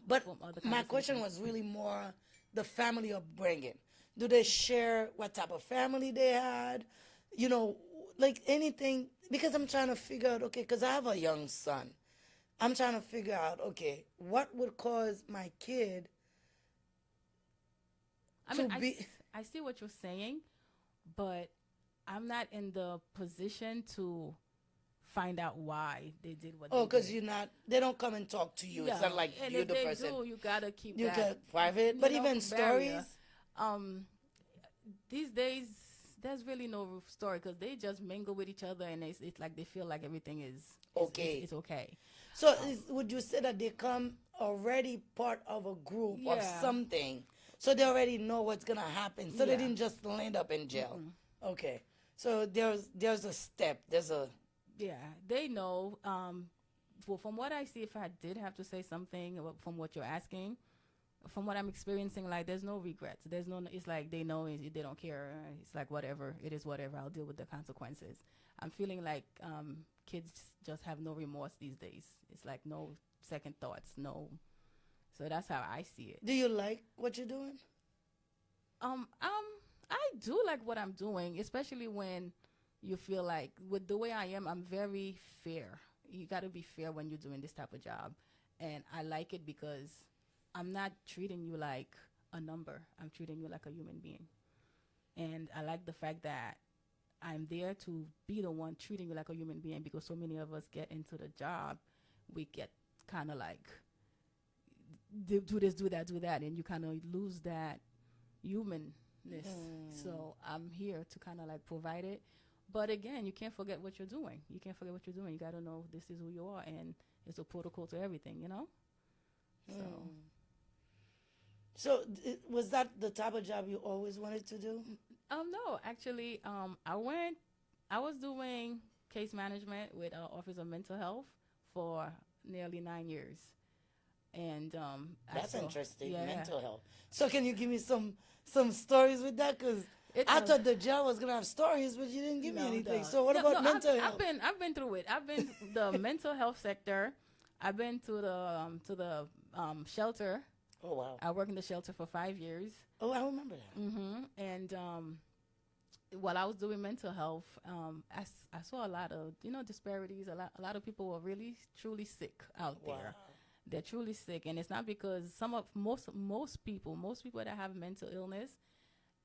But from other my question conversations. was really more the family upbringing. Do they share what type of family they had? Like anything, because I'm trying to figure out, okay, because I have a young son. I'm trying to figure out, okay, what would cause my kid I to mean, be... I see what you're saying, but I'm not in the position to find out why they did what Oh, they because did. you're not. They don't come and talk to you. It's not like and you're if the they person. do, you gotta keep You that get private, but even barrier. stories. Um, these days, there's really no story because they just mingle with each other, and it's like they feel like everything is Okay. It's okay. So, would you say that they come already part of a group of Yeah. something, so they already know what's gonna happen, so they Yeah. didn't just land up in jail? Okay. So there's a step. There's a Yeah, they know. Well, from what I see, if I did have to say something from what you're asking, from what I'm experiencing, like there's no regrets. There's no. It's like they know they don't care. It's like whatever it is, whatever. I'll deal with the consequences. I'm feeling like kids just have no remorse these days. It's like no second thoughts, no. So that's how I see it. Do you like what you're doing? I do like what I'm doing, especially when you feel like with the way I am, I'm very fair. You got to be fair when you're doing this type of job. And I like it because I'm not treating you like a number. I'm treating you like a human being. And I like the fact that I'm there to be the one treating you like a human being because so many of us get into the job, we get kind of like, do this, do that, and you kind of lose that humanness. So I'm here to kind of like provide it. But again, you can't forget what you're doing. You can't forget what you're doing. You got to know this is who you are, and it's a protocol to everything, you know? So was that the type of job you always wanted to do? No, actually, I was doing case management with Office of Mental Health for nearly 9 years. And That's interesting. Yeah. Mental health. So can you give me some stories with that? Because I thought the job was gonna have stories, but you didn't give me anything. So what about mental health? I've been through it. I've been the mental health sector. I've been to the shelter. Oh wow. I worked in the shelter for 5 years. Oh, I remember that. And while I was doing mental health, I saw a lot of disparities. A lot of people were really truly sick out there. They're truly sick, and it's not because most people that have mental illness,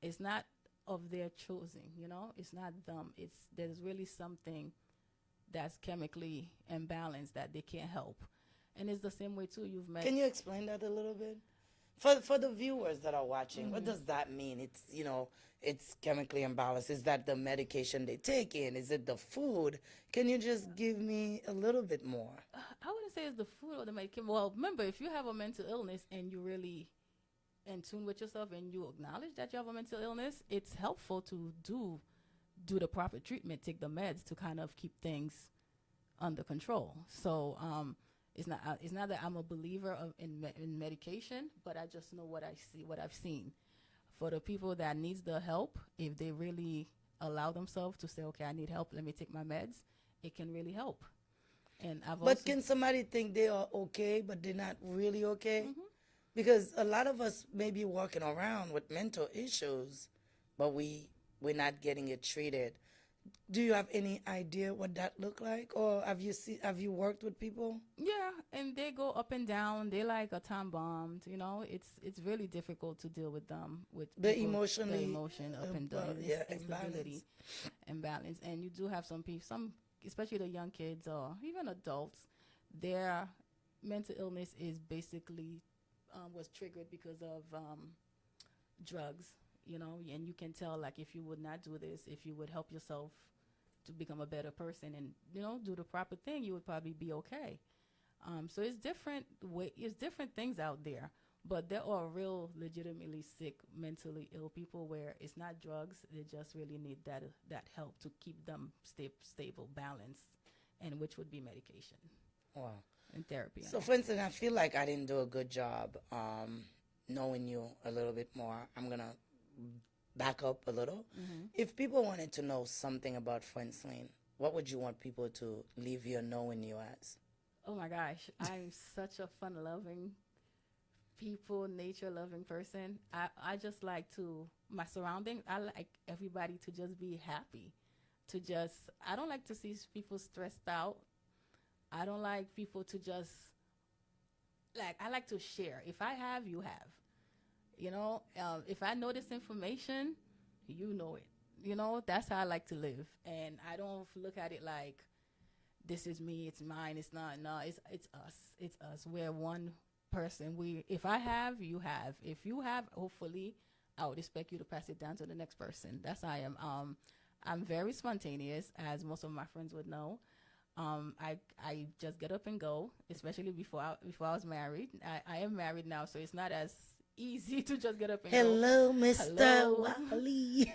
it's not of their choosing. It's not them. There's really something that's chemically imbalanced that they can't help, and it's the same way too. You've met. Can you explain that a little bit? For the viewers that are watching, what does that mean? It's chemically imbalanced. Is that the medication they take in? Is it the food? Can you just give me a little bit more? I wouldn't say it's the food or the medication. Well, remember, if you have a mental illness and you really in tune with yourself and you acknowledge that you have a mental illness, it's helpful to do the proper treatment, take the meds to kind of keep things under control. So it's not that I'm a believer in medication, but I just know what I've seen. For the people that needs the help, if they really allow themselves to say, okay, I need help, let me take my meds, it can really help. And But can somebody think they are okay, but they're not really okay? Because a lot of us may be walking around with mental issues, but we're not getting it treated. Do you have any idea what that look like, or have you worked with people? Yeah, and they go up and down. They like a time bombed. It's really difficult to deal with them with The people, emotion up and down, instability, imbalance. And you do have some people, especially the young kids or even adults, their mental illness is basically was triggered because of drugs. And you can tell, like, if you would not do this, if you would help yourself to become a better person and do the proper thing, you would probably be okay. So it's different things out there, but there are real legitimately sick, mentally ill people where it's not drugs, they just really need that help to keep them stable, balanced, and which would be medication. Wow. And therapy. So for instance, I feel like I didn't do a good job knowing you a little bit more. I'm gonna back up a little. If people wanted to know something about Frantzline, what would you want people to leave your knowing you as? Oh my gosh, I'm such a fun-loving, nature-loving person. I just like my surroundings, I like everybody to just be happy. I don't like to see people stressed out. I don't like people to just, I like to share. If I have, you have. If I know this information, you know it. You know, that's how I like to live. And I don't look at it like this is me, it's mine, it's not. No, it's us. It's us. We're one person. If I have, you have. If you have, hopefully I would expect you to pass it down to the next person. That's how I am. I'm very spontaneous, as most of my friends would know. I just get up and go, especially before I was married. I am married now, so it's not as easy to just get up and go. Hello, Mr. Hello. Wally.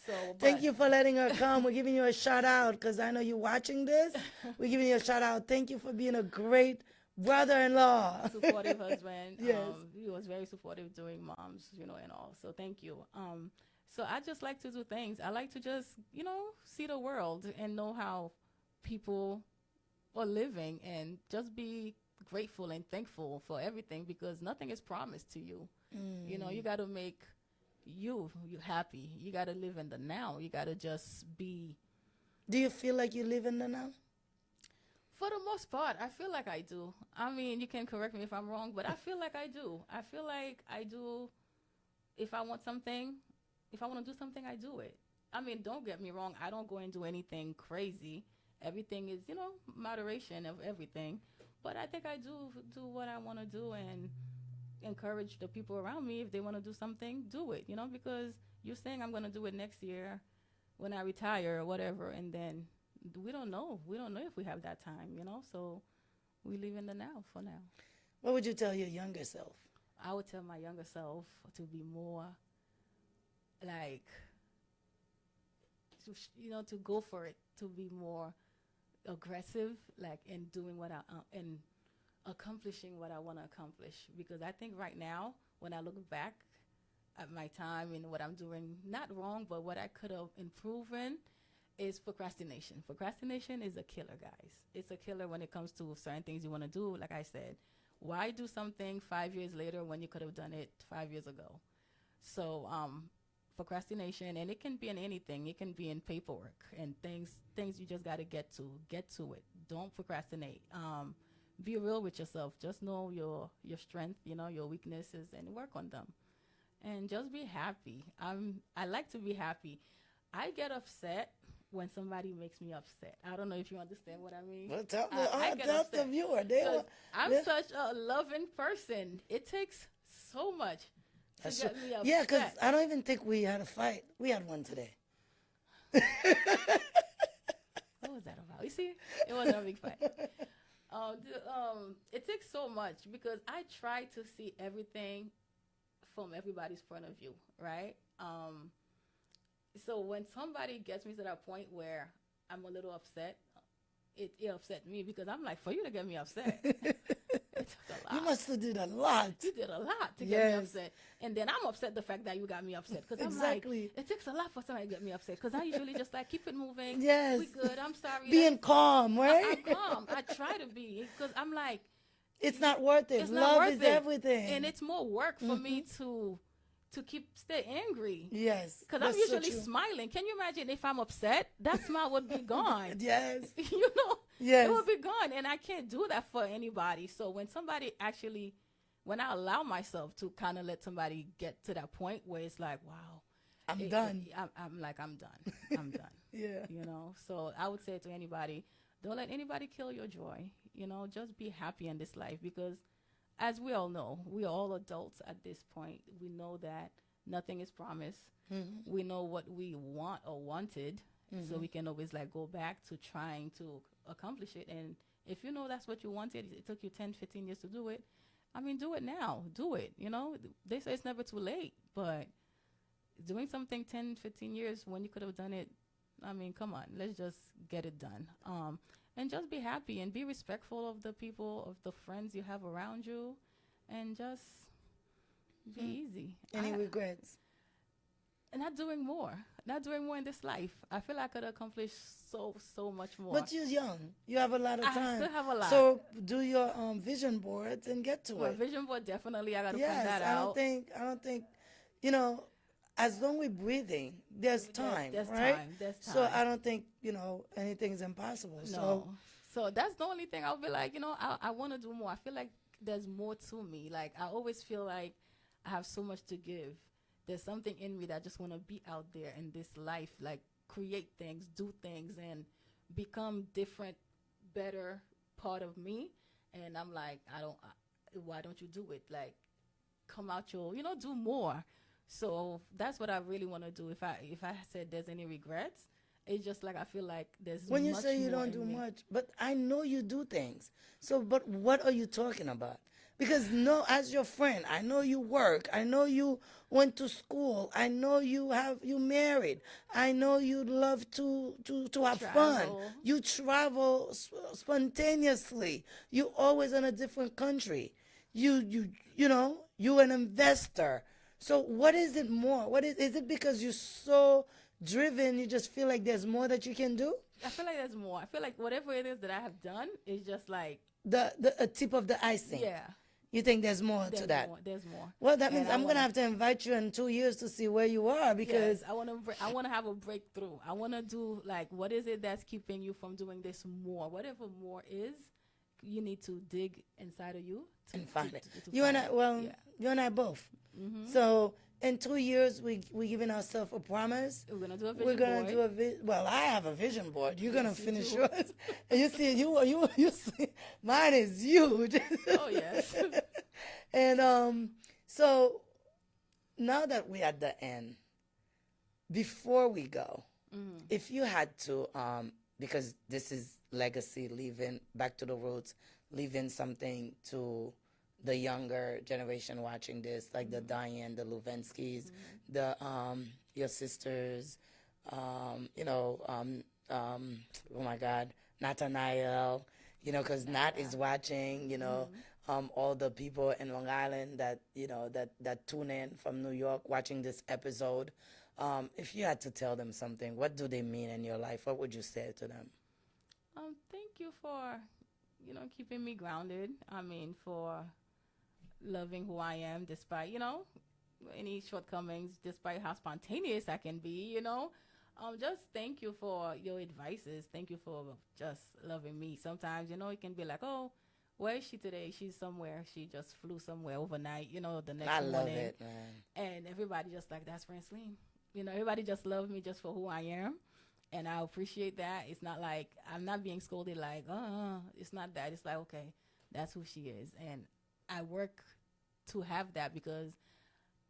So, Thank you for letting her come. We're giving you a shout out because I know you're watching this. We're giving you a shout out. Thank you for being a great brother-in-law. Supportive husband. Yes. He was very supportive during moms, and all. So thank you. So I just like to do things. I like to just, see the world and know how people are living and just be grateful and thankful for everything because nothing is promised to you. You got to make you happy. You got to live in the now. You got to just be. Do you feel like you live in the now? For the most part, I feel like I do. I mean, you can correct me if I'm wrong, but I feel like I do. I feel like I do. If I want something, if I want to do something, I do it. I mean, don't get me wrong. I don't go and do anything crazy. Everything is, moderation of everything. But I think I do what I want to do and encourage the people around me. If they want to do something, do it, because you're saying I'm going to do it next year when I retire or whatever. And then we don't know. We don't know if we have that time, so we live in the now for now. What would you tell your younger self? I would tell my younger self to be more like, to go for it, to be more aggressive, like in doing in accomplishing what I want to accomplish. Because I think right now, when I look back at my time and what I'm doing, not wrong, but what I could have improved in is procrastination. Procrastination is a killer, guys. It's a killer when it comes to certain things you want to do. Like I said, why do something 5 years later when you could have done it 5 years ago? So, procrastination, and it can be in anything. It can be in paperwork and things you just got to get to it. Don't procrastinate. Be real with yourself. Just know your strength, your weaknesses, and work on them. And just be happy. I like to be happy. I get upset when somebody makes me upset. I don't know if you understand what I mean. Well, tell the upset viewer. I'm such a loving person. It takes so much to get me upset. Yeah, because I don't even think we had a fight. We had one today. What was that about? You see, it wasn't a big fight. It takes so much because I try to see everything from everybody's point of view, right? So when somebody gets me to that point where I'm a little upset, it upset me because I'm like, for you to get me upset, it took a lot. You must have did a lot. You did a lot to get me upset. And then I'm upset the fact that you got me upset. Because I'm like, it takes a lot for somebody to get me upset. Because I usually just like, keep it moving. Yes. We good. I'm sorry. Being calm, right? I'm calm. I try to be. Because I'm like. It's not worth it. It's Love not worth is it. everything. And it's more work for me to stay angry. Yes. Because I'm usually smiling. Can you imagine if I'm upset? That smile would be gone. Yes. It would be gone. And I can't do that for anybody. So when when I allow myself to kind of let somebody get to that point where it's like, wow. I'm done. I'm like, I'm done. I'm done. Yeah. So I would say to anybody, don't let anybody kill your joy. Just be happy in this life because as we all know, we are all adults at this point. We know that nothing is promised. Mm-hmm. We know what we want or wanted. Mm-hmm. So we can always go back to trying to accomplish it. And if that's what you wanted, it took you 10, 15 years to do it. I mean, do it now. Do it. They say it's never too late, but doing something 10, 15 years when you could have done it, I mean, come on, let's just get it done. And just be happy and be respectful of the people, of the friends you have around you, and just be easy. Any regrets? Not doing more in this life. I feel I could accomplish so much more. But you're young. You have a lot of time. I still have a lot. So do your vision boards and get to it. Vision board, definitely. I got to find that out. I don't think, as long as we're breathing, there's time, there's right? There's time. So I don't think, anything's impossible. No. So that's the only thing I'll be like, I want to do more. I feel like there's more to me. Like, I always feel like I have so much to give there's something in me that just want to be out there in this life, like create things, do things, and become different, better part of me. And I'm like, why don't you do it? Like, come out your, do more. So that's what I really want to do. If I said there's any regrets, it's just like I feel like there's When you much say you more don't in do me. much, but I know you do things. So, but what are you talking about? Because no, as your friend, I know you work. I know you went to school. I know you married. I know you love to have fun. Travel. You travel spontaneously. You always in a different country. You an investor. So what is it more? Is it because you're so driven, you just feel like there's more that you can do? I feel like there's more. I feel like whatever it is that I have done is just like, The a tip of the icing. yeah, You think there's more there's to that? more. There's more. Well, that means And I I'm gonna wanna- have to invite you in 2 years to see where you are because Yes, I want to have a breakthrough. I want to do like, what is it that's keeping you from doing this more? Whatever more is, you need to dig inside of you to and find it. to You and find I, it. well, Yeah. you and I both. So in 2 years, we giving ourselves a promise. We're gonna do a vision We're gonna board. do a well. I have a vision board. You're gonna Yes, you finish do. yours. And you see, you see, mine is huge. Oh yes. And so now that we're at the end, before we go, if you had to, because this is legacy, leaving back to the roots, leaving something to the younger generation watching this, like the Diane, the Luvenskys, the your sisters, oh my God, Nathaniel, because Nat is watching, all the people in Long Island that that tune in from New York watching this episode. If you had to tell them something, what do they mean in your life? What would you say to them? Thank you for, keeping me grounded. I mean, for loving who I am despite, any shortcomings, despite how spontaneous I can be, just thank you for your advices. Thank you for just loving me. Sometimes, it can be like, oh, where is she today? She's somewhere. She just flew somewhere overnight, the next I morning. love it, man. And everybody just like, that's Frantzline. Everybody just loves me just for who I am. And I appreciate that. It's not like I'm not being scolded like, it's not that. It's like, okay, that's who she is. And I work to have that because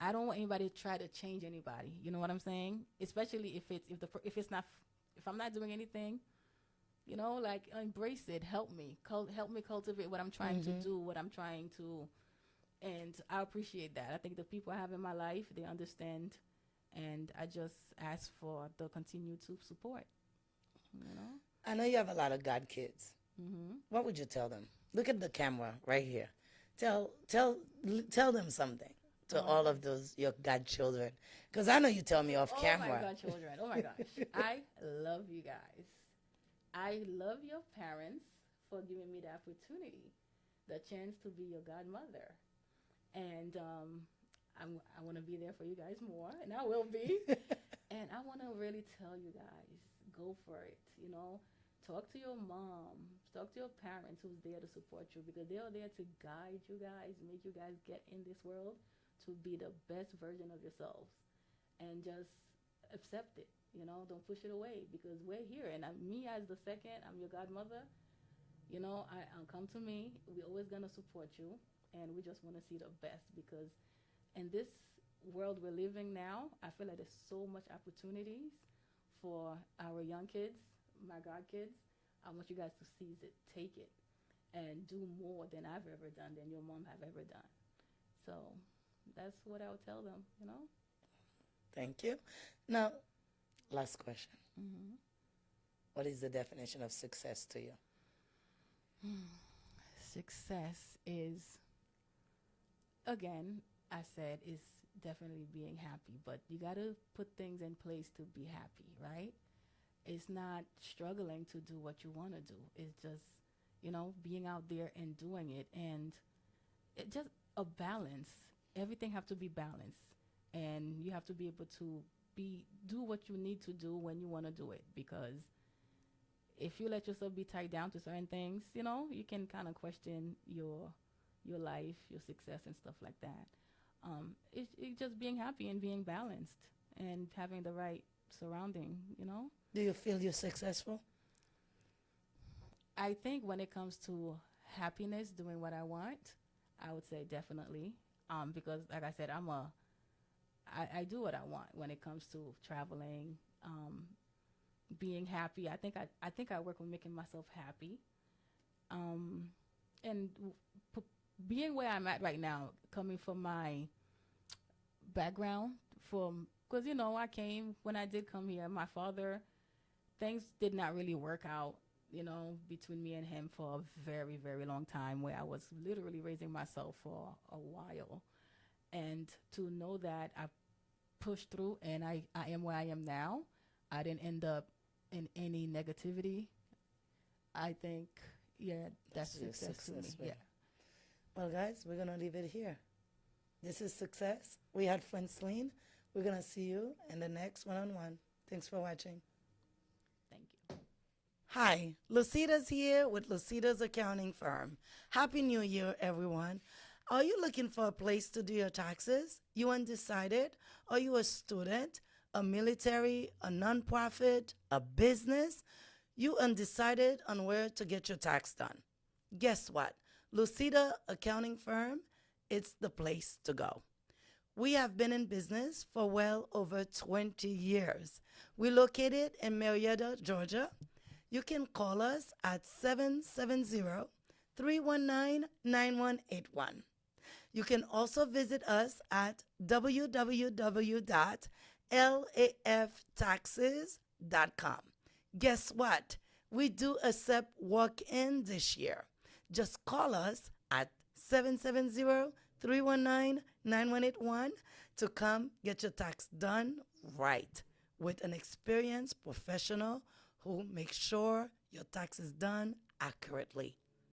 I don't want anybody to try to change anybody. You know what I'm saying? Especially if I'm not doing anything, like embrace it. Help me cultivate what I'm trying to do, what I'm trying to, and I appreciate that. I think the people I have in my life, they understand. And I just ask for the continued support, I know you have a lot of God kids. What would you tell them? Look at the camera right here. Tell them something to all of those your God children, because I know you tell me off camera. Oh my God, children! Oh my gosh, I love you guys. I love your parents for giving me the opportunity, the chance to be your godmother, and I want to be there for you guys more, and I will be. And I want to really tell you guys, go for it. Talk to your mom, talk to your parents who's there to support you, because they are there to guide you guys, make you guys get in this world to be the best version of yourselves, and just accept it. Don't push it away, because we're here, and me as the second, I'm your godmother. I'll come to me. We're always gonna support you, and we just want to see the best, because in this world we're living now, I feel like there's so much opportunities for our young kids, my God kids. I want you guys to seize it, take it, and do more than I've ever done, than your mom have ever done. So that's what I would tell them, Thank you. Now, last question. What is the definition of success to you? Success is, again, I said, is definitely being happy, but you got to put things in place to be happy, right? It's not struggling to do what you want to do. It's just, being out there and doing it, and it just a balance. Everything have to be balanced, and you have to be able to do what you need to do when you want to do it, because if you let yourself be tied down to certain things, you can kind of question your life, your success, and stuff like that. It's just being happy and being balanced and having the right surrounding, you know. Do you feel you're successful? I think when it comes to happiness, doing what I want, I would say definitely. Because like I said, I do what I want when it comes to traveling, being happy. I think I work on making myself happy. And being where I'm at right now, coming from my background, because I came when I did come here. My father, things did not really work out, between me and him for a very, very long time, where I was literally raising myself for a while, and to know that I pushed through and I am where I am now. I didn't end up in any negativity. I think, yeah, that's success to me. Success, Yeah. Well, guys, we're going to leave it here. This is Success. We had Frantzline. We're going to see you in the next one-on-one. Thanks for watching. Thank you. Hi, Lucida's here with Lucida's accounting firm. Happy New Year, everyone. Are you looking for a place to do your taxes? You undecided? Are you a student, a military, a nonprofit, a business? You undecided on where to get your tax done? Guess what? Lucida Accounting Firm, it's the place to go. We have been in business for well over 20 years. We're located in Marietta, Georgia. You can call us at 770-319-9181. You can also visit us at www.laftaxes.com. Guess what? We do accept walk-in this year. Just call us at 770-319-9181 to come get your tax done right with an experienced professional who makes sure your tax is done accurately.